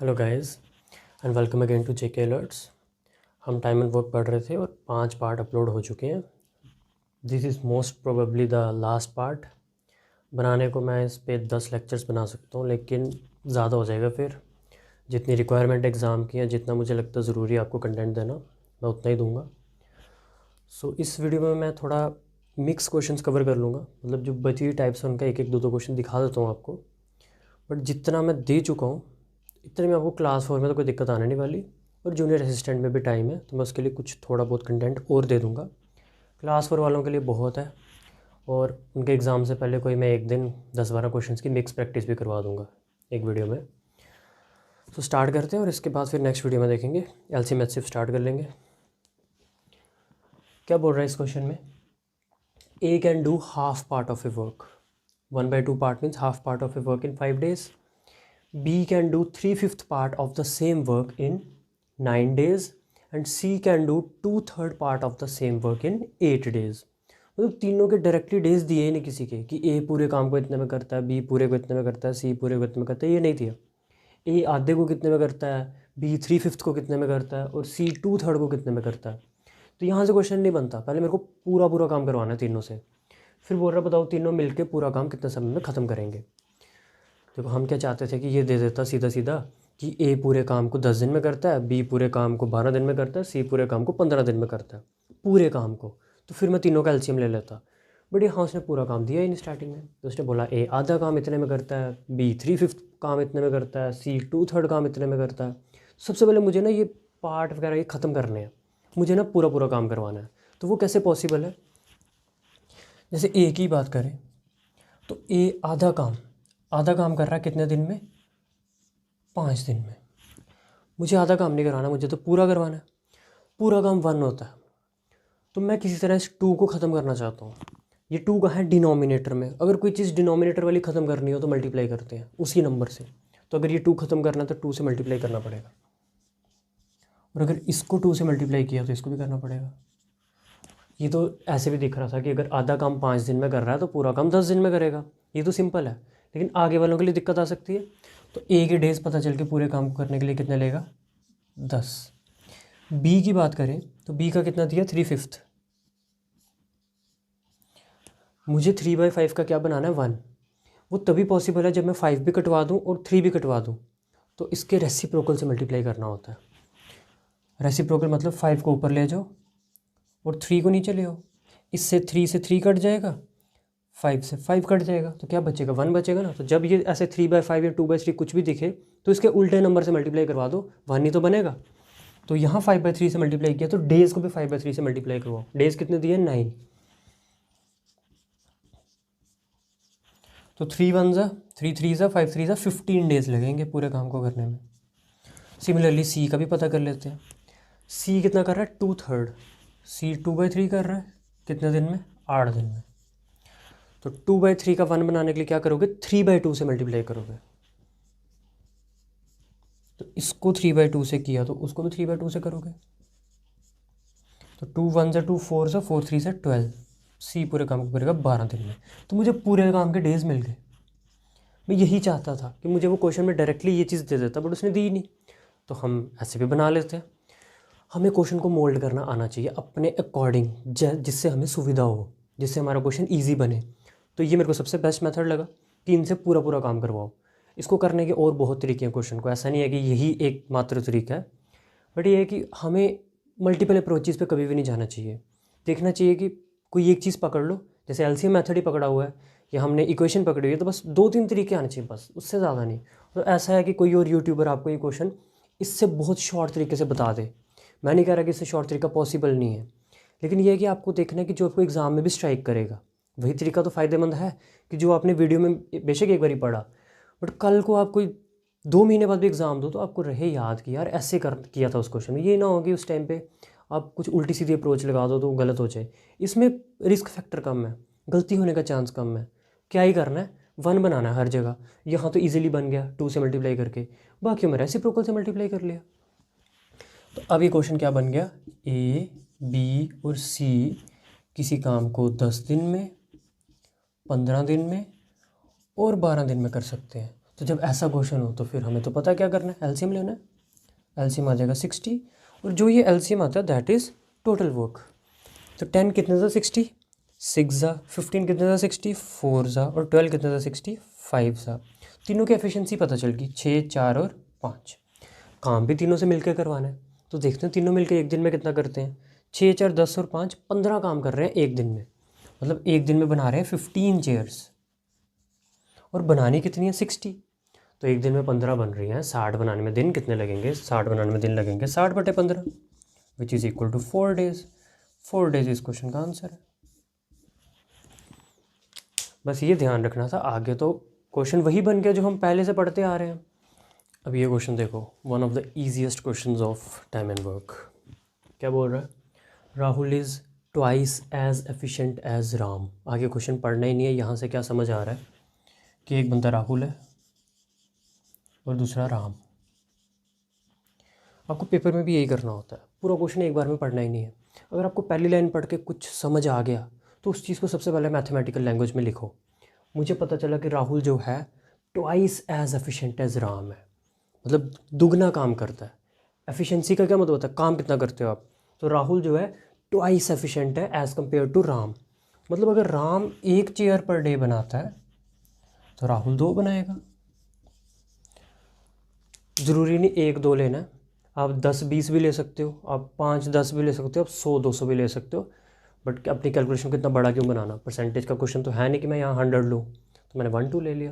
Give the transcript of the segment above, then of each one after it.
Hello guys and welcome again to JK alerts. हम time and work पढ़ रहे थे और 5 पार्ट अपलोड हो चुके हैं। This is most probably the last part. बनाने को मैं इस पे 10 लेक्चर्स बना सकता हूँ, लेकिन ज़्यादा हो जाएगा। फिर जितनी रिक्वायरमेंट एग्ज़ाम की है, जितना मुझे लगता है ज़रूरी है आपको कंटेंट देना, मैं उतना ही दूँगा। सो इस वीडियो में मैं थोड़ा मिक्स क्वेश्चंस कवर कर लूँगा। मतलब जो बची हुई टाइप्स हैं उनका एक एक दो क्वेश्चन दिखा देता हूँ आपको। बट जितना मैं दे चुका हूँ इतने में आपको क्लास 4 में तो कोई दिक्कत आने नहीं वाली, और जूनियर असिस्टेंट में भी टाइम है तो मैं उसके लिए कुछ थोड़ा बहुत कंटेंट और दे दूँगा। क्लास 4 वालों के लिए बहुत है, और उनके एग्ज़ाम से पहले कोई मैं एक दिन 10-12 क्वेश्चंस की मिक्स प्रैक्टिस भी करवा दूँगा एक वीडियो में। तो स्टार्ट करते हैं और इसके बाद फिर नेक्स्ट वीडियो में देखेंगे एलसी मैथ सिर्फ स्टार्ट कर लेंगे। क्या बोल रहा है इस क्वेश्चन में? A can do half part of a work, 1/2 part means half part of a work in 5 days. B can do 3/5 part of the same work in 9 days and C can do 2/3 part of the same work in 8 days. मतलब तीनों के directly days दिए ही नहीं किसी के कि ए पूरे काम को इतने में करता है, बी पूरे को इतने में करता है, सी पूरे को इतने में करता है, ये नहीं दिया। ए आधे को कितने में करता है, बी 3/5 को कितने में करता है और सी 2/3 को कितने में करता है। तो यहाँ से क्वेश्चन नहीं बनता, पहले मेरे को पूरा काम करवाना है तीनों से। फिर बोल रहा बताओ तीनों मिलके पूरा काम कितने समय में ख़त्म करेंगे। देखो हम क्या चाहते थे कि ये दे देता सीधा सीधा कि ए पूरे काम को 10 दिन में करता है, बी पूरे काम को 12 दिन में करता है, सी पूरे काम को 15 दिन में करता है, पूरे काम को। तो फिर मैं तीनों का एलसीएम ले लेता। बट यहाँ उसने पूरा काम दिया ही नहीं स्टार्टिंग में। तो उसने बोला ए आधा काम इतने में करता है, बी 3/5 काम इतने में करता है, सी 2/3 काम इतने में करता है। सबसे पहले मुझे ना ये पार्ट वगैरह ये ख़त्म करने हैं, मुझे ना पूरा काम करवाना है। तो वो कैसे पॉसिबल है? जैसे ए की बात करें तो ए आधा काम कर रहा है कितने दिन में? 5 दिन में। मुझे आधा काम नहीं कराना, मुझे तो पूरा करवाना है। पूरा काम 1 होता है, तो मैं किसी तरह इस 2 को ख़त्म करना चाहता हूँ। ये 2 कहाँ है? डिनोमिनेटर में। अगर कोई चीज़ डिनोमिनेटर वाली ख़त्म करनी हो तो मल्टीप्लाई करते हैं उसी नंबर से। तो अगर ये 2 ख़त्म करना है तो 2 से मल्टीप्लाई करना पड़ेगा, और अगर इसको 2 से मल्टीप्लाई किया तो इसको भी करना पड़ेगा। ये तो ऐसे भी दिख रहा था कि अगर आधा काम 5 दिन में कर रहा है तो पूरा काम 10 दिन में करेगा। ये तो सिंपल है, लेकिन आगे वालों के लिए दिक्कत आ सकती है। तो ए के डेज पता चल के पूरे काम को करने के लिए कितने लेगा? 10। बी की बात करें तो बी का कितना दिया? 3/5। मुझे 3/5 का क्या बनाना है? 1। वो तभी पॉसिबल है जब मैं 5 भी कटवा दूँ और 3 भी कटवा दूँ। तो इसके रेसिप्रोकल से मल्टीप्लाई करना होता है। रेसिप्रोकल मतलब 5 को ऊपर ले जाओ और 3 को नीचे ले आओ। इससे 3 से 3 कट जाएगा, 5 से 5 कट जाएगा, तो क्या बचेगा? 1 बचेगा ना। तो जब ये ऐसे 3/5 या 2/3 कुछ भी दिखे तो इसके उल्टे नंबर से मल्टीप्लाई करवा दो, 1 ही तो बनेगा। तो यहाँ 5/3 से मल्टीप्लाई किया तो डेज़ को भी 5/3 से मल्टीप्लाई करवाओ। डेज़ कितने दिए? 9। तो 3 1 ज़ा 3 3 ज़ा 5 3 ज़ा 15 डेज़ लगेंगे पूरे काम को करने में। सिमिलरली सी का भी पता कर लेते हैं। सी कितना कर रहा है? 2/3। सी 2/3 कर रहा है कितने दिन में? 8 दिन में। तो 2/3 का 1 बनाने के लिए क्या करोगे? 3/2 से मल्टीप्लाई करोगे। तो इसको 3/2 से किया तो उसको भी 3/2 से करोगे। तो 2 1 ज़ा 2 4 ज़ा 4 3 ज़ा 12। सी पूरे काम को करेगा 12 दिन में। तो मुझे पूरे काम के डेज मिल गए। मैं यही चाहता था कि मुझे वो क्वेश्चन में डायरेक्टली ये चीज़ दे देता, बट उसने दी ही नहीं। तो हम ऐसे भी बना लेते हैं। हमें क्वेश्चन को मोल्ड करना आना चाहिए अपने अकॉर्डिंग, जिससे हमें सुविधा हो, जिससे हमारा क्वेश्चन ईजी बने। तो ये मेरे को सबसे बेस्ट मेथड लगा कि इनसे पूरा काम करवाओ। इसको करने के और बहुत तरीके हैं क्वेश्चन को, ऐसा नहीं है कि यही एक मात्र तरीका है। बट ये है कि हमें मल्टीपल अप्रोचेज़ पे कभी भी नहीं जाना चाहिए। देखना चाहिए कि कोई एक चीज़ पकड़ लो, जैसे एलसीएम मेथड ही पकड़ा हुआ है या हमने इक्वेशन पकड़ी हुई है, तो बस 2-3 तरीके आने चाहिए, बस उससे ज़्यादा नहीं। तो ऐसा है कि कोई और यूट्यूबर आपको ये क्वेश्चन इससे बहुत शॉर्ट तरीके से बता दे। मैं नहीं कह रहा कि इससे शॉर्ट तरीका पॉसिबल नहीं है, लेकिन ये है कि आपको देखना है कि जो आपको एग्ज़ाम में भी स्ट्राइक करेगा वही तरीका तो फ़ायदेमंद है कि जो आपने वीडियो में बेशक एक बार पढ़ा, बट कल को आप कोई 2 महीने बाद भी एग्ज़ाम दो तो आपको रहे याद कि यार ऐसे कर किया था उस क्वेश्चन में। ये ना हो कि उस टाइम पे आप कुछ उल्टी सीधी अप्रोच लगा दो तो गलत हो जाए। इसमें रिस्क फैक्टर कम है, गलती होने का चांस कम है। क्या ही करना है? 1 बनाना है हर जगह। यहाँ तो ईजिली बन गया 2 से मल्टीप्लाई करके, बाकी में रेसिप्रोकल से मल्टीप्लाई कर लिया। तो अब ये क्वेश्चन क्या बन गया? ए बी और सी किसी काम को 10 दिन में, 15 दिन में और 12 दिन में कर सकते हैं। तो जब ऐसा क्वेश्चन हो तो फिर हमें तो पता है क्या करना है, एलसीएम लेना है। एलसीएम आ जाएगा 60, और जो ये एलसीएम आता है दैट इज़ टोटल वर्क। तो 10 कितने था 60, 6 ज़ा, 15 कितने था 60, 4 ज़ा, और 12 कितने था 60, 5 ज़ा। तीनों की एफिशिएंसी पता चल गई, 6, 4 और 5। काम भी तीनों से मिलकर करवाना है, तो देखते हैं तीनों मिलकर एक दिन में कितना करते हैं। 6, 4, 10 और 5, 15 काम कर रहे हैं एक दिन में। मतलब एक दिन में बना रहे हैं 15 चेयर्स, और बनानी कितनी है 60। तो एक दिन में 15 बन रही हैं, 60 बनाने में दिन कितने लगेंगे, 60 बनाने में दिन लगेंगे 60/15, which is equal to 4 days. 4 days इस क्वेश्चन का आंसर है। बस ये ध्यान रखना था, आगे तो क्वेश्चन वही बन गया जो हम पहले से पढ़ते आ रहे हैं। अब ये क्वेश्चन देखो, one of the easiest question of time and work. क्या बोल रहा है, Rahul is twice as efficient as Ram. आगे क्वेश्चन पढ़ना ही नहीं है, यहाँ से क्या समझ आ रहा है कि एक बंदा राहुल है और दूसरा राम। आपको पेपर में भी यही करना होता है, पूरा क्वेश्चन एक बार में पढ़ना ही नहीं है। अगर आपको पहली लाइन पढ़ के कुछ समझ आ गया तो उस चीज़ को सबसे पहले मैथमेटिकल लैंग्वेज में लिखो। मुझे पता चला कि राहुल जो है twice as efficient as Ram है, मतलब दुगना काम करता है। एफिशिएंसी का क्या मतलब होता है, काम कितना करते हो आप। तो राहुल जो है ट्वाइस एफिशिएंट है एज़ कम्पेयर टू राम। मतलब अगर राम 1 चेयर पर डे बनाता है तो राहुल 2 बनाएगा। ज़रूरी नहीं 1-2 लेना है, आप 10-20 भी ले सकते हो, आप 5-10 भी ले सकते हो, आप 100-200 भी ले सकते हो। बट अपनी कैलकुलेशन को इतना बड़ा क्यों बनाना, परसेंटेज का क्वेश्चन तो है नहीं कि मैं यहाँ 100 लूँ, तो मैंने 1-2 ले लिया।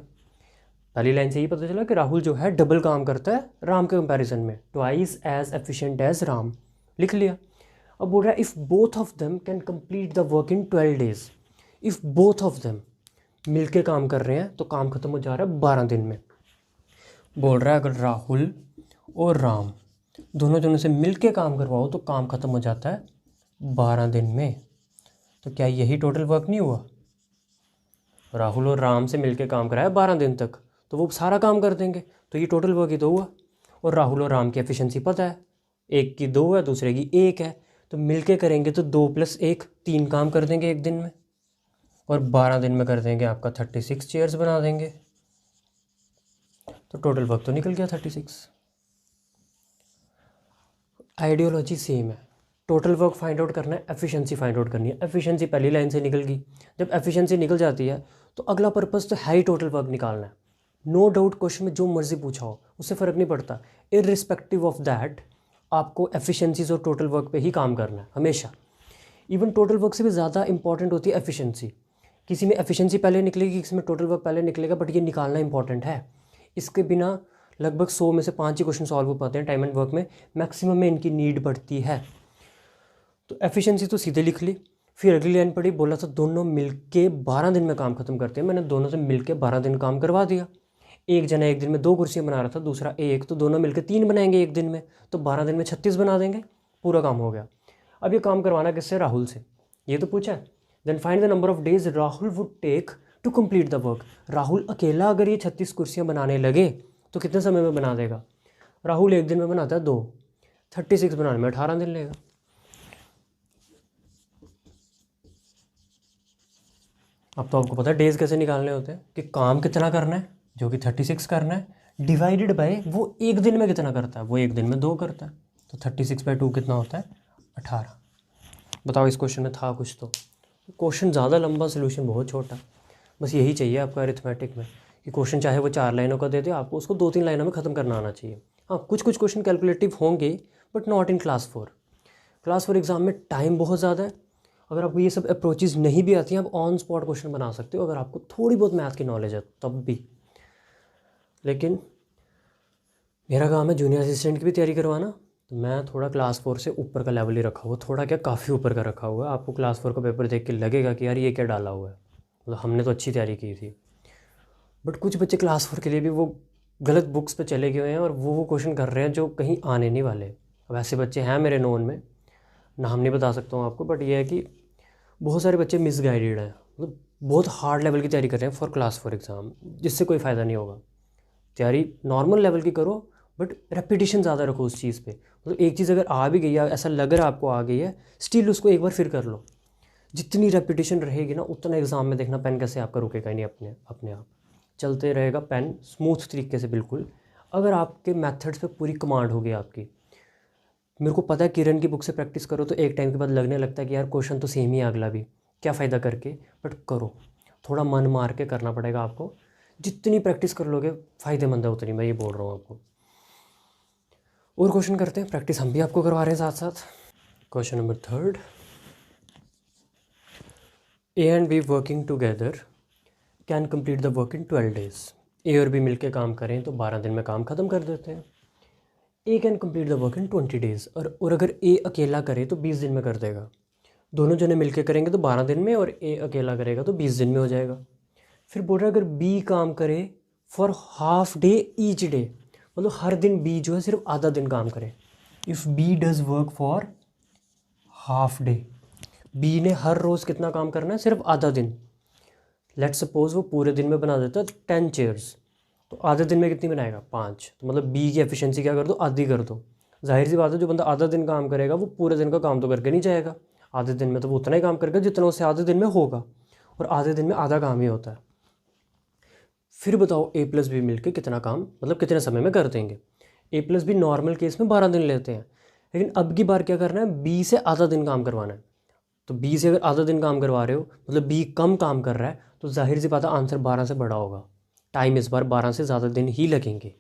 पहली लाइन से ही पता चला कि राहुल जो है डबल काम करता है राम के कंपैरिजन में, twice as efficient as Ram, लिख लिया। अब बोल रहा है if both of them can complete the work in 12 days. If both of them, मिलके काम कर रहे हैं तो काम खत्म हो जा रहा है 12 दिन में। बोल रहा है अगर राहुल और राम दोनों जनों से मिलके काम करवाओ तो काम खत्म हो जाता है 12 दिन में। तो क्या यही टोटल वर्क नहीं हुआ, राहुल और राम से मिलके काम कराया 12 दिन तक, तो वो सारा काम कर देंगे, तो ये टोटल वर्क ही तो हुआ। और राहुल और राम की एफिशिएंसी पता है, एक की 2 है दूसरे की 1 है, तो मिलके करेंगे तो 2 + 1 3 काम कर देंगे एक दिन में, और 12 दिन में कर देंगे आपका 36 चेयर्स बना देंगे। तो टोटल वर्क तो निकल गया 36। आइडियोलॉजी सेम है, टोटल वर्क फाइंड आउट करना है, एफिशिएंसी फाइंड आउट करनी है। एफिशिएंसी पहली लाइन से निकल गई, जब एफिशिएंसी निकल जाती है तो अगला पर्पस तो है ही टोटल वर्क निकालना है। नो डाउट क्वेश्चन में जो मर्जी पूछा हो उससे फ़र्क नहीं पड़ता, इररिस्पेक्टिव ऑफ दैट आपको एफिशिएंसीज और टोटल वर्क पे ही काम करना है हमेशा। इवन टोटल वर्क से भी ज़्यादा इंपॉर्टेंट होती है एफिशिएंसी। किसी में एफिशिएंसी पहले निकलेगी, किसी में टोटल वर्क पहले निकलेगा, बट ये निकालना इंपॉर्टेंट है। इसके बिना लगभग 100 में से 5 ही क्वेश्चन सॉल्व हो पाते हैं टाइम एंड वर्क में, मैक्सिमम में इनकी नीड पड़ती है। तो एफिशिएंसी तो सीधे लिख ली। फिर अगली लाइन पढ़ी, बोला था दोनों मिलके 12 दिन में काम खत्म करते हैं, मैंने दोनों से मिलके 12 दिन काम करवा दिया। एक जना एक दिन में 2 कुर्सियाँ बना रहा था, दूसरा 1, तो दोनों मिलकर 3 बनाएंगे एक दिन में, तो 12 दिन में 36 बना देंगे, पूरा काम हो गया। अब ये काम करवाना किससे, राहुल से, ये तो पूछा है। Then find the number of days Rahul would take to complete the work. Rahul अकेला अगर ये 36 कुर्सियाँ बनाने लगे तो कितने समय में बना देगा। राहुल एक दिन में बनाता है 2, 36 बनाने में 18 दिन लेगा। अब तो आपको पता है डेज कैसे निकालने होते हैं, कि काम कितना करना है जो कि 36 करना है, डिवाइडेड बाय वो एक दिन में कितना करता है, वो एक दिन में 2 करता है, तो 36/2 कितना होता है, 18। बताओ इस क्वेश्चन में था कुछ तो। क्वेश्चन ज़्यादा लंबा, सोल्यूशन बहुत छोटा। बस यही चाहिए आपको अरिथमेटिक में, कि क्वेश्चन चाहे वो 4 लाइनों का दे दे, आपको उसको 2-3 लाइनों में ख़त्म करना आना चाहिए। हाँ, कुछ कुछ क्वेश्चन कैलकुलेटिव होंगे, but not in class 4। Class 4 exam में टाइम बहुत ज़्यादा है। अगर आपको ये सब अप्रोचेज़ नहीं भी आती हैं, आप ऑन स्पॉट क्वेश्चन बना सकते हो अगर आपको थोड़ी बहुत मैथ की नॉलेज है तब भी। लेकिन मेरा काम है जूनियर असिस्टेंट की भी तैयारी करवाना, तो मैं थोड़ा क्लास 4 से ऊपर का लेवल ही रखा हुआ, थोड़ा क्या काफ़ी ऊपर का रखा हुआ है। आपको क्लास 4 का पेपर देख के लगेगा कि यार ये क्या डाला हुआ है, मतलब हमने तो अच्छी तैयारी की थी। बट कुछ बच्चे क्लास 4 के लिए भी वो गलत बुक्स पे चले गए हैं और वो क्वेश्चन कर रहे हैं जो कहीं आने नहीं वाले। अब ऐसे बच्चे हैं मेरे नोन में, नाम नहीं बता सकता हूँ आपको, बट ये है कि बहुत सारे बच्चे मिसगाइडेड हैं, मतलब बहुत हार्ड लेवल की तैयारी कर रहे हैं फॉर क्लास 4 एग्ज़ाम, जिससे कोई फ़ायदा नहीं होगा। तैयारी नॉर्मल लेवल की करो, बट रेपिटेशन ज़्यादा रखो उस चीज़ पे। मतलब एक चीज़ अगर आ भी गई है, ऐसा लग रहा है आपको आ गई है, स्टिल उसको एक बार फिर कर लो। जितनी रेपिटेशन रहेगी ना, उतना एग्ज़ाम में देखना पेन कैसे आपका रुकेगा ही नहीं अपने आप। चलते रहेगा पेन स्मूथ तरीके से बिल्कुल, अगर आपके मेथड्स पे पूरी कमांड होगी आपकी। मेरे को पता है किरण की बुक से प्रैक्टिस करो तो एक टाइम के बाद लगने लगता है कि यार क्वेश्चन तो सेम ही है अगला भी, क्या फ़ायदा करके, बट करो, थोड़ा मन मार के करना पड़ेगा आपको। जितनी प्रैक्टिस कर लोगे फ़ायदेमंद है उतनी, मैं ये बोल रहा हूँ आपको। और क्वेश्चन करते हैं, प्रैक्टिस हम भी आपको करवा रहे हैं साथ साथ। Question number 3, A and be working together can complete the work in 12 days। ए और बी मिलके काम करें तो 12 दिन में काम ख़त्म कर देते हैं। A can complete the work in 20 days, और अगर ए अकेला करे तो 20 दिन में कर देगा। दोनों जने मिलके करेंगे तो 12 दिन में, और ए अकेला करेगा तो 20 दिन में हो जाएगा। फिर बोल रहा है अगर बी काम करे for half day each day, मतलब हर दिन बी जो है सिर्फ आधा दिन काम करे। If B does work for half day, B ने हर रोज़ कितना काम करना है, सिर्फ आधा दिन। लेट्स सपोज वो पूरे दिन में बना देता है 10 चेयर्स, तो आधे दिन में कितनी बनाएगा, 5। तो मतलब बी की एफिशिएंसी क्या कर दो, आधी कर दो। जाहिर सी बात है जो बंदा आधा दिन काम करेगा वो पूरे दिन का काम तो करके नहीं जाएगा, आधे दिन में तो वो उतना ही काम करेगा जितना उससे आधे दिन में होगा, और आधे दिन में आधा काम ही होता है। फिर बताओ ए प्लस बी मिलकर कितना काम, मतलब कितने समय में कर देंगे। ए प्लस बी नॉर्मल केस में 12 दिन लेते हैं, लेकिन अब की बार क्या करना है, बी से आधा दिन काम करवाना है। तो बी से अगर आधा दिन काम करवा रहे हो मतलब बी कम काम कर रहा है, तो जाहिर सी बात है आंसर 12 से बड़ा होगा। टाइम इस बार 12 से ज़्यादा दिन ही लगेंगे।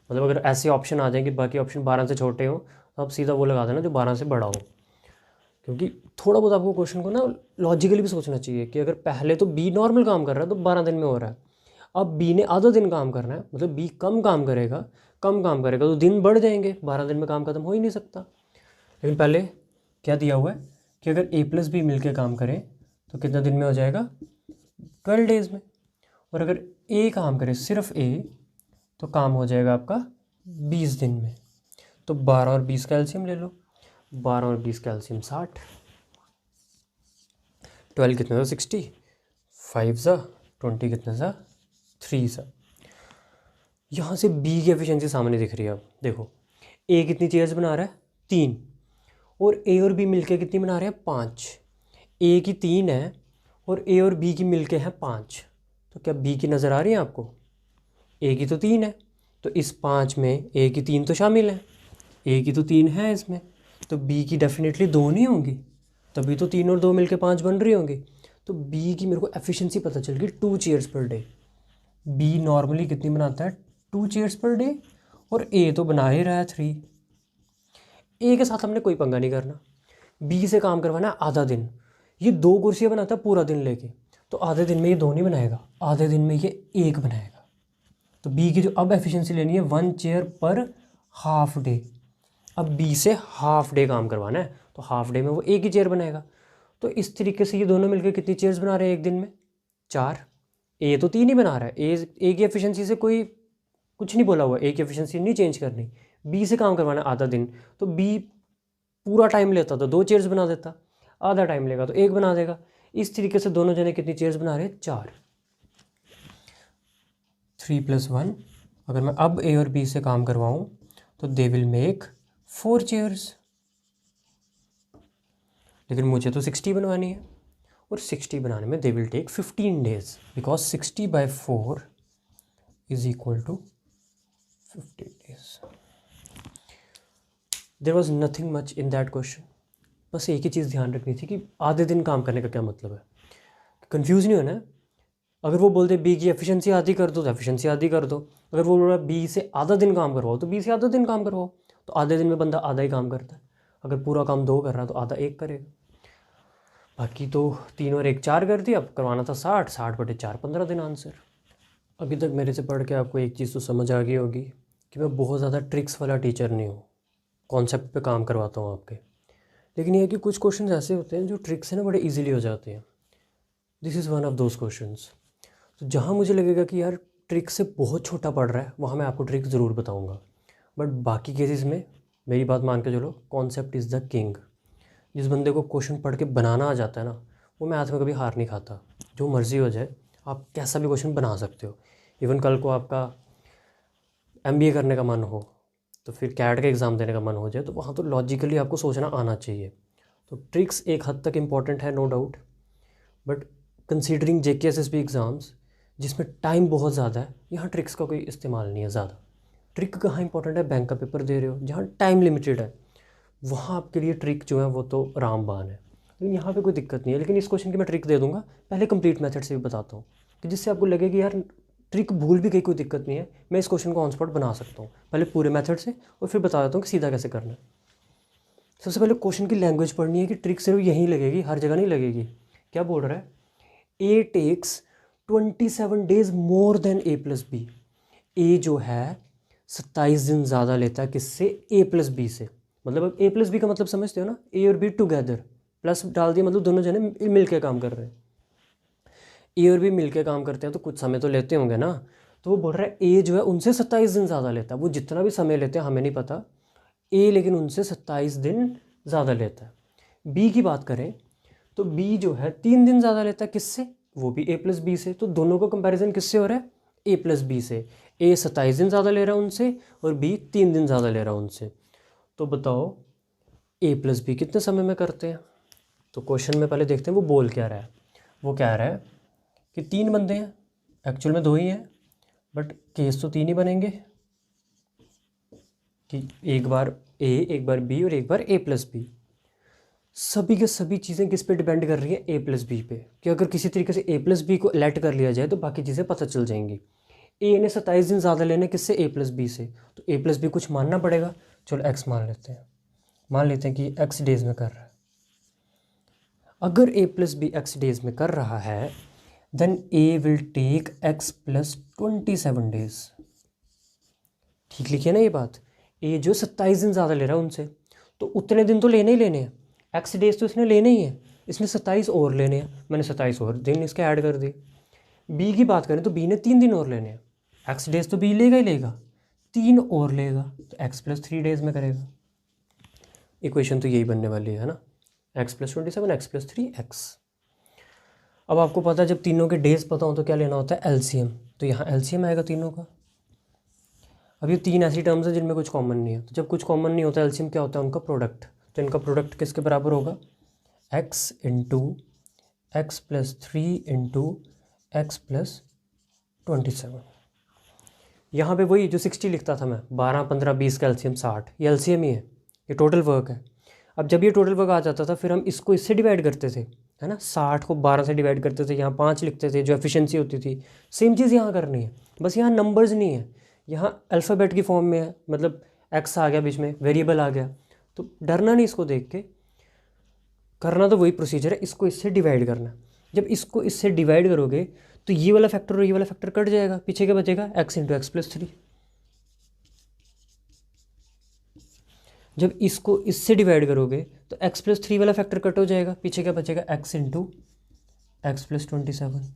मतलब अगर ऐसे ऑप्शन आ जाएंगे बाकी ऑप्शन 12 से छोटे हो तो आप सीधा वो लगा देना जो 12 से बड़ा हो। क्योंकि थोड़ा बहुत आपको क्वेश्चन को ना लॉजिकली भी सोचना चाहिए कि अगर पहले तो बी नॉर्मल काम कर रहा है तो 12 दिन में हो रहा है, अब बी ने आधा दिन काम करना है, मतलब बी कम काम करेगा तो दिन बढ़ जाएंगे, 12 दिन में काम खत्म हो ही नहीं सकता। लेकिन पहले क्या दिया हुआ है कि अगर ए प्लस बी मिल के काम करें तो कितना दिन में हो जाएगा, 12 days में। और अगर ए काम करे सिर्फ ए तो काम हो जाएगा आपका 20 दिन में। तो 12 और 20 का एलसीएम ले लो, 12 और 20 का एलसीएम 60, 12 कितने था 60, 5 सा 20 कितने सा 3 सा। यहाँ से बी की एफिशिएंसी सामने दिख रही है। अब देखो ए कितनी चेयर्स बना रहा है, 3, और ए और बी मिलके कितनी बना रहे हैं, 5। ए की 3 है और ए और बी की मिलके है 5, तो क्या बी की नज़र आ रही है आपको, ए की तो 3 है, तो इस 5 में ए की 3 तो शामिल है, ए की तो 3 है इसमें, तो बी की डेफिनेटली 2 नहीं होंगी, तभी तो 3 और 2 मिलके 5 बन रही होंगी। तो बी की मेरे को एफिशिएंसी पता चल गई 2 chairs per day. B normally कितनी बनाता है, 2 चेयर्स पर डे, और ए तो बना ही रहा है 3। ए के साथ हमने कोई पंगा नहीं करना, बी से काम करवाना है आधा दिन। ये 2 कुर्सियाँ बनाता है पूरा दिन लेके, तो आधे दिन में ये 2 नहीं बनाएगा, आधे दिन में ये 1 बनाएगा। तो बी की जो अब एफिशिएंसी लेनी है 1 चेयर पर हाफ डे। अब बी से हाफ डे काम करवाना है तो हाफ डे में वो 1 ही चेयर बनाएगा। तो इस तरीके से ये दोनों मिलकर कितनी चेयर्स बना रहे हैं एक दिन में, 4। ए तो 3 ही बना रहा है, ए की एफिशिएंसी से कोई कुछ नहीं बोला हुआ, ए की एफिशिएंसी नहीं चेंज करनी। बी से काम करवाना आधा दिन, तो बी पूरा टाइम लेता तो 2 चेयर्स बना देता, आधा टाइम लेगा तो 1 बना देगा। इस तरीके से दोनों जने कितनी चेयर्स बना रहे हैं, 4। 3 + 1, अगर मैं अब ए और बी से काम करवाऊँ तो दे विल मेक 4 चेयर्स। लेकिन मुझे तो 60 बनवानी है, और 60 बनाने में they will take 15 days, because 60/4 is equal to 15 days। There was nothing much in that question. बस एक ही चीज़ ध्यान रखनी थी कि आधे दिन काम करने का क्या मतलब है, कंफ्यूज नहीं होना है। अगर वो बोलते बी की एफिशिएंसी आधी कर दो तो एफिशिएंसी आधी कर दो, अगर वो बोल रहा बी से आधा दिन काम करवाओ तो बी से आधा दिन काम करवाओ। तो आधे दिन में बंदा आधा ही काम करता है, अगर पूरा काम 2 कर रहा है तो आधा 1 करेगा। बाकी तो 3 और 1 4 कर दिया, अब करवाना था 60/4 15 दिन आंसर। अभी तक मेरे से पढ़ के आपको एक चीज़ तो समझ आ गई होगी कि मैं बहुत ज़्यादा ट्रिक्स वाला टीचर नहीं हूँ, कॉन्सेप्ट पे काम करवाता हूँ आपके। लेकिन ये है कि कुछ क्वेश्चन ऐसे होते हैं जो ट्रिक्स से ना बड़े इजीली हो जाते हैं। This is one of those questions. तो जहाँ मुझे लगेगा कि यार ट्रिक से बहुत छोटा पड़ रहा है वहाँ मैं आपको ट्रिक ज़रूर बताऊँगा, बट बाकी केसेस में मेरी बात मान के चलो, कॉन्सेप्ट इज़ द किंग। जिस बंदे को क्वेश्चन पढ़ के बनाना आ जाता है ना, वो मैथ में कभी हार नहीं खाता। जो मर्ज़ी हो जाए आप कैसा भी क्वेश्चन बना सकते हो। इवन कल को आपका MBA करने का मन हो, तो फिर कैट का एग्ज़ाम देने का मन हो जाए, तो वहाँ तो लॉजिकली आपको सोचना आना चाहिए। तो ट्रिक्स एक हद तक इम्पॉर्टेंट है, no doubt, but considering JK SSB exams जिसमें टाइम बहुत ज़्यादा है, यहाँ ट्रिक्स का कोई इस्तेमाल नहीं है ज़्यादा। ट्रिक कहाँ इंपॉर्टेंट है, बैंक का पेपर दे रहे हो जहाँ टाइम लिमिटेड है, वहाँ आपके लिए ट्रिक जो है वो तो रामबाण है। लेकिन यहाँ पे कोई दिक्कत नहीं है। लेकिन इस क्वेश्चन की मैं ट्रिक दे दूंगा, पहले कंप्लीट मेथड से भी बताता हूँ कि जिससे आपको लगे कि यार ट्रिक भूल भी गई कोई दिक्कत नहीं है, मैं इस क्वेश्चन को ऑन स्पॉट बना सकता हूँ। पहले पूरे मेथड से और फिर बता देता हूँ कि सीधा कैसे करना है। सबसे पहले क्वेश्चन की लैंग्वेज पढ़नी है कि ट्रिक सिर्फ यहीं लगेगी, हर जगह नहीं लगेगी। क्या बोल रहा है, ए टेक्स 27 डेज मोर देन ए प्लस बी। ए जो है 27 दिन ज़्यादा लेता है किससे, ए प्लस बी से। मतलब अब ए प्लस बी का मतलब समझते हो ना, ए और बी टुगेदर, प्लस डाल दिया मतलब दोनों जने मिल के काम कर रहे हैं। ए और बी मिल के काम करते हैं तो कुछ समय तो लेते होंगे ना। तो वो बोल रहा है ए जो है उनसे 27 दिन ज़्यादा लेता है। वो जितना भी समय लेते हैं हमें नहीं पता, ए लेकिन उनसे 27 दिन ज़्यादा लेता है। बी की बात करें तो बी जो है 3 दिन ज़्यादा लेता है किससे, वो भी ए प्लस बी से। तो दोनों का कंपैरिजन किससे हो रहा है, ए प्लस बी से। ए 27 दिन ज़्यादा ले रहा है उनसे और बी 3 दिन ज़्यादा ले रहा है उनसे। तो बताओ ए प्लस बी कितने समय में करते हैं। तो क्वेश्चन में पहले देखते हैं वो बोल क्या रहा है। वो कह रहा है कि 3 बंदे हैं, एक्चुअल में 2 ही हैं, बट केस तो 3 ही बनेंगे कि एक बार ए, एक बार बी और एक बार ए प्लस बी। सभी के सभी चीज़ें किस पे डिपेंड कर रही है, ए प्लस बी पे। कि अगर किसी तरीके से ए प्लस बी को लेट कर लिया जाए तो बाकी चीज़ें पता चल जाएंगी। ए ने 27 दिन ज़्यादा लेने किससे, ए प्लस बी से, तो ए प्लस बी कुछ मानना पड़ेगा। चलो एक्स मान लेते हैं, मान लेते हैं कि एक्स डेज में कर रहा है। अगर A plus B X days में कर रहा है then A will take X plus 27 days. ठीक लिखिए ना ये बात। ए जो 27 दिन ज़्यादा ले रहा है उनसे, तो उतने दिन तो लेने ही लेने हैं, एक्स डेज तो इसने लेने ही है, इसने 27 और लेने हैं, मैंने 27 और दिन इसके ऐड कर दिए। बी की बात करें तो बी ने 3 दिन और लेने हैं, एक्स डेज तो बी लेगा ही लेगा, 3 और लेगा तो एक्स प्लस 3 डेज में करेगा। इक्वेशन तो यही बनने वाली है ना, x plus 27 x plus 3 x. अब आपको पता है जब तीनों के डेज पता हो तो क्या लेना होता है, एलसीएम। तो यहाँ एलसीएम आएगा तीनों का। अब ये 3 ऐसी टर्म्स हैं जिनमें कुछ कॉमन नहीं है, तो जब कुछ कॉमन नहीं होता एलसीएम क्या होता है, उनका प्रोडक्ट। तो इनका प्रोडक्ट किसके बराबर होगा, x into x plus 3 into x plus 27। यहाँ पे वही जो 60 लिखता था मैं, 12 15 20 का एलसीएम 60, ये एलसीएम ही है, ये टोटल वर्क है। अब जब ये टोटल वर्क आ जाता था फिर हम इसको इससे डिवाइड करते थे, है ना, 60 को 12 से डिवाइड करते थे, यहाँ 5 लिखते थे जो एफिशिएंसी होती थी। सेम चीज़ यहाँ करनी है, बस यहाँ नंबर्स नहीं है, यहाँ अल्फ़ाबेट की फॉर्म में है, मतलब एक्स आ गया बीच में, वेरिएबल आ गया। तो डरना नहीं इसको देख के, करना तो वही प्रोसीजर है, इसको इससे डिवाइड करना। जब इसको इससे डिवाइड करोगे तो ये वाला फैक्टर और ये वाला फैक्टर कट जाएगा, पीछे क्या बचेगा, एक्स इंटू एक्स प्लस 3। जब इसको इससे डिवाइड करोगे तो एक्स प्लस 3 वाला फैक्टर कट हो जाएगा, पीछे क्या बचेगा, एक्स इंटू एक्स प्लस 27।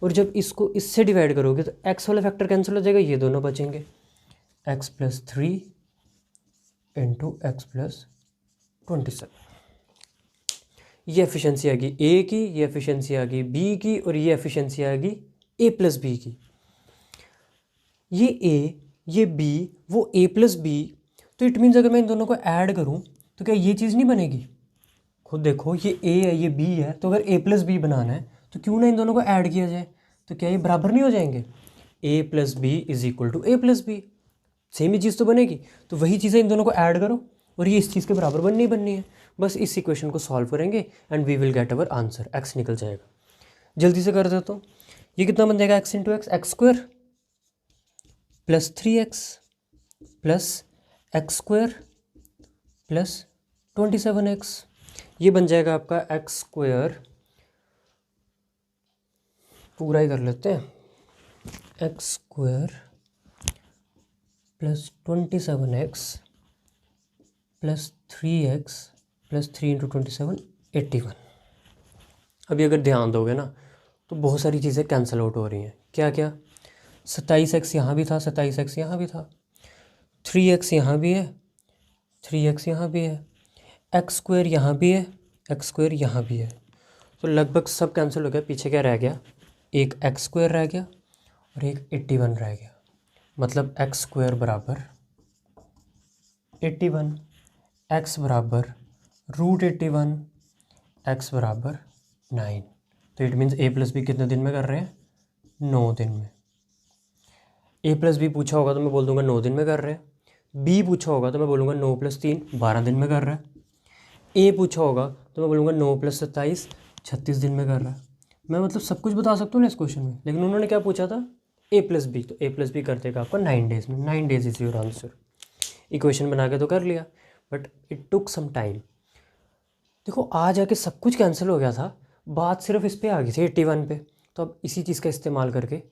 और जब इसको इससे डिवाइड करोगे तो एक्स वाला फैक्टर कैंसिल हो जाएगा, ये दोनों बचेंगे, x plus 3 into x plus 27। ये एफिशिएंसी आ गई ए की, ये एफिशिएंसी आ गई बी की, और ये एफिशिएंसी आ गई ए प्लस बी की। ये ए, ये बी, वो ए प्लस बी। तो इट मीन्स अगर मैं इन दोनों को ऐड करूं तो क्या ये चीज़ नहीं बनेगी, खुद देखो, ये ए है ये बी है, तो अगर ए प्लस बी बनाना है तो क्यों ना इन दोनों को ऐड किया जाए, तो क्या ये बराबर नहीं हो जाएंगे, A plus B is equal to A plus B, same ही चीज़ तो बनेगी। तो वही चीज़ें इन दोनों को ऐड करो और ये इस चीज़ के बराबर बननी है। बस इस इक्वेशन को सॉल्व करेंगे and we will get our answer, X निकल जाएगा। जल्दी से कर देता हूँ, ये कितना बन जाएगा, x into x, x square plus 3x plus x square plus 27x। ये बन जाएगा आपका एक्स स्क्वायर, पूरा ही कर लेते हैं, x square plus 27x plus 3x plus 3 into 27 81। अभी अगर ध्यान दोगे ना तो बहुत सारी चीज़ें कैंसिल आउट हो रही हैं। क्या क्या, 27x यहाँ भी था, 27x यहाँ भी था, 3x यहाँ भी है, 3x यहाँ भी है, एक्स स्क्वायर यहाँ भी है, एक्स स्क्वायर यहाँ भी है। तो लगभग सब कैंसिल हो गया, पीछे क्या रह गया, एक एक्स स्क्वायर रह गया और एक 81 रह गया। मतलब एक्स स्क्वायर बराबर 81, एक्स बराबर रूट 81, एक्स बराबर 9। तो it means A plus B कितने दिन में कर रहे हैं, 9 दिन में। ए प्लस बी पूछा होगा तो मैं बोल दूंगा 9 दिन में कर रहे हैं। बी पूछा होगा तो मैं बोलूँगा 9 + 3 12 दिन में कर रहा है। ए पूछा होगा तो मैं बोलूँगा 9 + 27 36 दिन में कर रहा है। मैं मतलब सब कुछ बता सकता हूँ ना इस क्वेश्चन में, लेकिन उन्होंने क्या पूछा था, ए प्लस बी, तो ए प्लस बी कर देगा आपका 9 डेज़ में। 9 days is your answer. Equation बना के तो कर लिया, but it took some time. देखो आ जाके सब कुछ कैंसिल हो गया था, बात सिर्फ इस पे आ गई थी 81 पे। तो अब इसी चीज़ का इस्तेमाल करके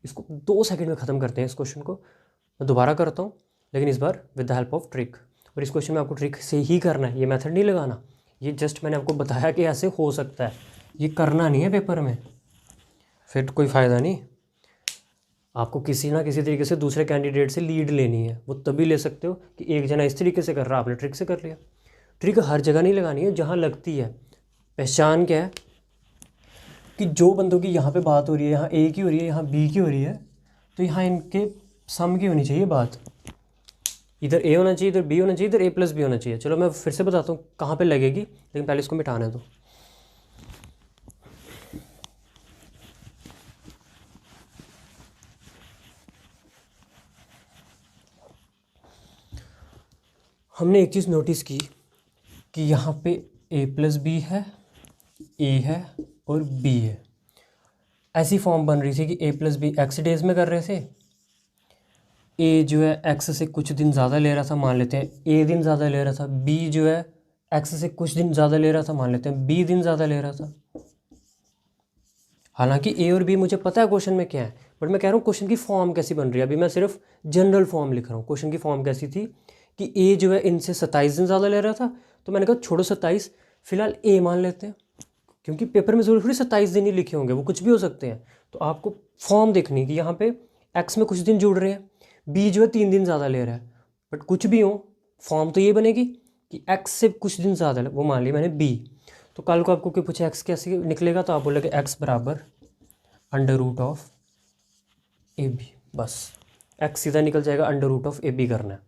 इसको 2 सेकंड में ख़त्म करते हैं इस क्वेश्चन को। मैं दोबारा करता हूँ, लेकिन इस बार with the help of trick. और इस क्वेश्चन में आपको ट्रिक से ही करना है, ये मेथड नहीं लगाना। ये जस्ट मैंने आपको बताया कि ऐसे हो सकता है, ये करना नहीं है पेपर में, फिर कोई फ़ायदा नहीं। आपको किसी ना किसी तरीके से दूसरे कैंडिडेट से लीड लेनी है। वो तभी ले सकते हो कि एक जना इस तरीके से कर रहा, आपने ट्रिक से कर लिया। ट्रिक हर जगह नहीं लगानी है, जहाँ लगती है। पहचान क्या है कि जो बंदों की यहाँ पे बात हो रही है, यहाँ ए की हो रही है, यहाँ बी की हो रही है, तो यहाँ इनके सम की होनी चाहिए बात। इधर ए होना चाहिए, इधर बी होना चाहिए, इधर ए प्लस बी होना चाहिए। चलो मैं फिर से बताता हूँ कहाँ पे लगेगी, लेकिन पहले इसको मिटाना है। तो हमने एक चीज़ नोटिस की कि यहाँ पे ए प्लस बी है, ए है और बी है। ऐसी फॉर्म बन रही थी कि ए प्लस बी एक्स डेज में कर रहे थे। ए जो है एक्स से कुछ दिन ज़्यादा ले रहा था, मान लेते हैं ए दिन ज़्यादा ले रहा था। बी जो है एक्स से कुछ दिन ज़्यादा ले रहा था, मान लेते हैं बी दिन ज़्यादा ले रहा था। हालांकि ए और बी मुझे पता है क्वेश्चन में क्या है, बट मैं कह रहा हूँ क्वेश्चन की फॉर्म कैसी बन रही है। अभी मैं सिर्फ जनरल फॉर्म लिख रहा हूँ। क्वेश्चन की फॉर्म कैसी थी कि ए जो है इनसे 27 दिन ज़्यादा ले रहा था, तो मैंने कहा छोड़ो 27, फिलहाल ए मान लेते हैं, क्योंकि पेपर में जरूर थोड़ी 27 दिन ही लिखे होंगे, वो कुछ भी हो सकते हैं। तो आपको फॉर्म देखनी है कि यहाँ पे एक्स में कुछ दिन जुड़ रहे हैं, बी जो है 3 दिन ज़्यादा ले रहा है, बट कुछ भी हो फॉर्म तो ये बनेगी कि एक्स से कुछ दिन ज़्यादा, वो मान लिया मैंने बी। तो कल को आपको कोई पूछे एक्स कैसे निकलेगा, तो आप बोलोगे एक्स बराबर √ऑफ ए बी, बस एक्स सीधा निकल जाएगा, √ऑफ ए बी करना है।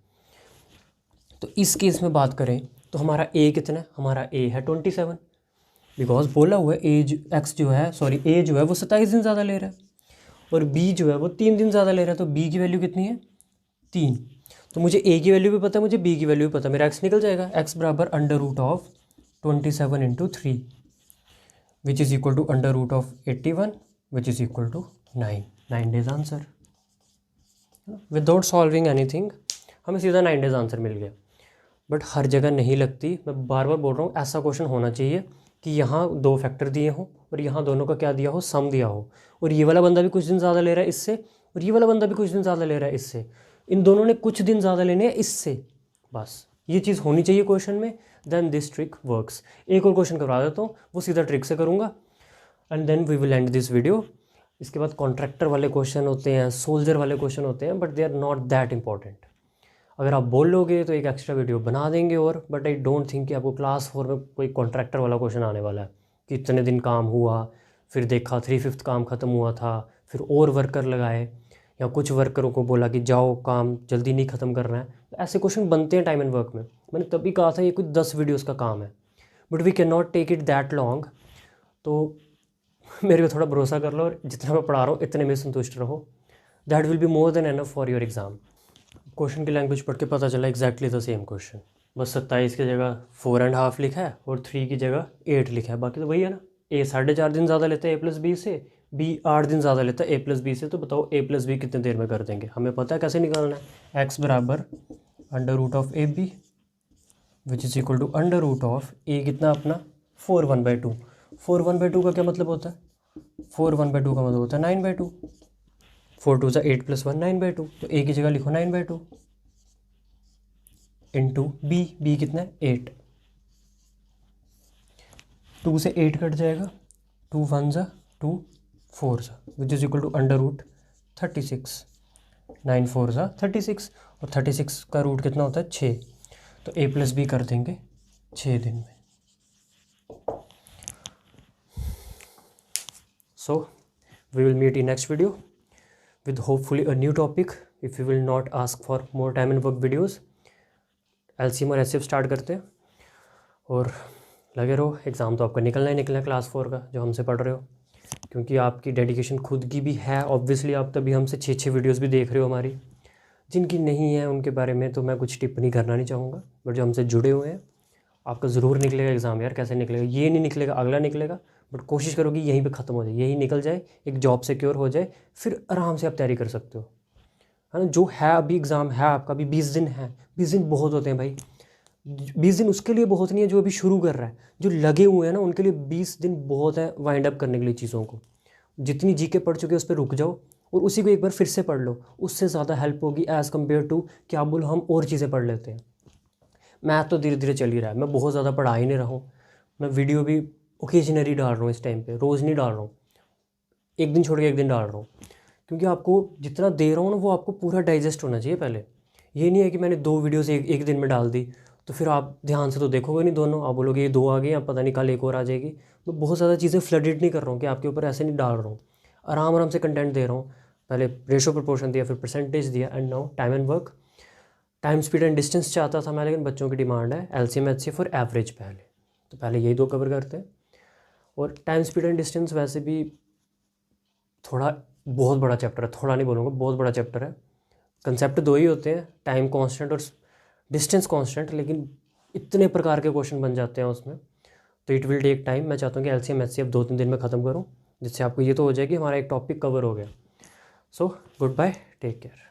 तो इस केस में बात करें तो हमारा ए कितना है, हमारा ए है 27, बिकॉज बोला हुआ है एज एक्स जो है, सॉरी ए जो है वो 27 दिन ज़्यादा ले रहा है, और बी जो है वो 3 दिन ज़्यादा ले रहा है। तो बी की वैल्यू कितनी है, 3। तो मुझे ए की वैल्यू भी पता है, मुझे बी की वैल्यू भी पता है, मेरा एक्स निकल जाएगा। एक्स बराबर √ऑफ 27 × 3 विच इज़ इक्वल टू √ऑफ 81 which is equal to 9 days answer. Without solving anything हमें सीधा 9 डेज आंसर मिल गया। बट हर जगह नहीं लगती, मैं बार बार बोल रहा हूँ, ऐसा क्वेश्चन होना चाहिए कि यहाँ 2 फैक्टर दिए हों और यहाँ दोनों का क्या दिया हो, सम दिया हो, और ये वाला बंदा भी कुछ दिन ज़्यादा ले रहा है इससे, और ये वाला बंदा भी कुछ दिन ज़्यादा ले रहा है इससे, इन दोनों ने कुछ दिन ज़्यादा लेने हैं इससे। बस ये चीज़ होनी चाहिए क्वेश्चन में, देन दिस ट्रिक वर्क्स। एक और क्वेश्चन करवा देता हूँ, वो सीधा ट्रिक से करूँगा, and then we will end this video. इसके बाद कॉन्ट्रैक्टर वाले क्वेश्चन होते हैं, सोल्जर वाले क्वेश्चन होते हैं, but they are not that important. अगर आप बोल लोगे तो एक एक्स्ट्रा वीडियो बना देंगे, और बट आई डोंट थिंक कि आपको क्लास 4 में कोई कॉन्ट्रैक्टर वाला क्वेश्चन आने वाला है कि इतने दिन काम हुआ, फिर देखा 3/5 काम ख़त्म हुआ था, फिर और वर्कर लगाए, या कुछ वर्करों को बोला कि जाओ काम जल्दी नहीं ख़त्म करना है। तो ऐसे क्वेश्चन बनते हैं टाइम एंड वर्क में। मैंने तभी कहा था ये कुछ 10 वीडियोज़ का काम है, but we can not take it that long. तो मेरे को थोड़ा भरोसा कर लो, और जितना मैं पढ़ा रहा हूँ इतने में संतुष्ट रहो, that will be more than enough for your exam. Question की लैंग्वेज पढ़ के पता चला एग्जैक्टली द सेम क्वेश्चन, बस 27 की जगह 4.5 लिखा है और 3 की जगह 8 लिखा है, बाकी तो वही है ना। ए 4.5 दिन ज़्यादा लेता है ए प्लस बी से, बी 8 दिन ज़्यादा लेता है ए प्लस बी से। तो बताओ ए प्लस बी कितने देर में कर देंगे, हमें पता है कैसे निकालना है। एक्स बराबर √of A B which is equal to √of ए कितना अपना 4/1/2। 4/1/2 का क्या मतलब होता है, 4/1/2 का मतलब होता है 9/2। 4 2 8 + 1 9/2। तो ए की जगह लिखो 9/2 इंटू बी कितना है 8। 2 से 8 कट जाएगा, 2 1 ज़ा 2 4 ज़ा विच इज़ इक्वल टू √36। 9 4 ज़ा 36, और 36 का रूट कितना होता है 6। तो ए प्लस बी कर देंगे 6 दिन में। So we will meet in next video with hopefully a new topic if you will not ask for more time and work videos। LCM और HCF स्टार्ट करते हैं, और लगे रहो, एग्ज़ाम तो आपका निकलना ही निकलना है क्लास 4 का जो हमसे पढ़ रहे हो। क्योंकि आपकी डेडिकेशन खुद की भी है ऑब्वियसली, आप तभी हमसे 6 वीडियोस भी देख रहे हो हमारी। जिनकी नहीं है उनके बारे में तो मैं कुछ टिप्पणी करना नहीं चाहूँगा, बट जो हमसे जुड़े हुए हैं आपका ज़रूर निकलेगा एग्ज़ाम यार। कैसे निकलेगा ये नहीं निकलेगा, अगला निकलेगा, बट कोशिश करो कि यहीं पे ख़त्म हो जाए, यही निकल जाए, एक जॉब सिक्योर हो जाए, फिर आराम से आप तैयारी कर सकते हो, है ना। जो है अभी एग्ज़ाम है आपका, अभी 20 दिन है, 20 दिन बहुत होते हैं भाई। 20 दिन उसके लिए बहुत नहीं है जो अभी शुरू कर रहा है, जो लगे हुए हैं ना उनके लिए 20 दिन बहुत है वाइंड अप करने के लिए चीज़ों को। जितनी जीके पढ़ चुके उस पर रुक जाओ और उसी को एक बार फिर से पढ़ लो, उससे ज़्यादा हेल्प होगी एज़ कम्पेयर टू क्या बोलो हम और चीज़ें पढ़ लेते हैं। मैथ तो धीरे धीरे चल ही रहा है, मैं बहुत ज़्यादा पढ़ा ही नहीं रहा हूँ, मैं वीडियो भी ओकेजनली डाल रहा हूँ इस टाइम पे, रोज़ नहीं डाल रहा हूँ, एक दिन छोड़ के एक दिन डाल रहा हूँ। क्योंकि आपको जितना दे रहा हूँ ना वो आपको पूरा डाइजेस्ट होना चाहिए पहले। ये नहीं है कि मैंने 2 वीडियोस एक दिन में डाल दी तो फिर आप ध्यान से तो देखोगे नहीं दोनों, आप बोलोगे ये 2 आ गई, अब पता नहीं कल एक और आ जाएगी। मैं बहुत ज़्यादा चीज़ें फ्लडेड नहीं कर रहा हूँ कि आपके ऊपर ऐसे नहीं डाल रहा हूँ, आराम आराम से कंटेंट दे रहा हूँ। पहले रेशो प्रोपोर्शन दिया, फिर परसेंटेज दिया, and now time and work. Time speed and distance चाहता था मैं, लेकिन बच्चों की डिमांड है एलसीएम एचसीएफ और एवरेज पहले, तो पहले यही 2 कवर करते हैं। और टाइम स्पीड एंड डिस्टेंस वैसे भी थोड़ा बहुत बड़ा चैप्टर है, थोड़ा नहीं बोलूँगा, बहुत बड़ा चैप्टर है। कंसेप्ट 2 ही होते हैं, टाइम कांस्टेंट और डिस्टेंस कांस्टेंट, लेकिन इतने प्रकार के क्वेश्चन बन जाते हैं उसमें, तो इट विल टेक टाइम। मैं चाहता हूँ कि एलसीएम एचसीएफ 2-3 दिन में ख़त्म करूँ, जिससे आपको ये तो हो जाए कि हमारा एक टॉपिक कवर हो गया। So goodbye, take care.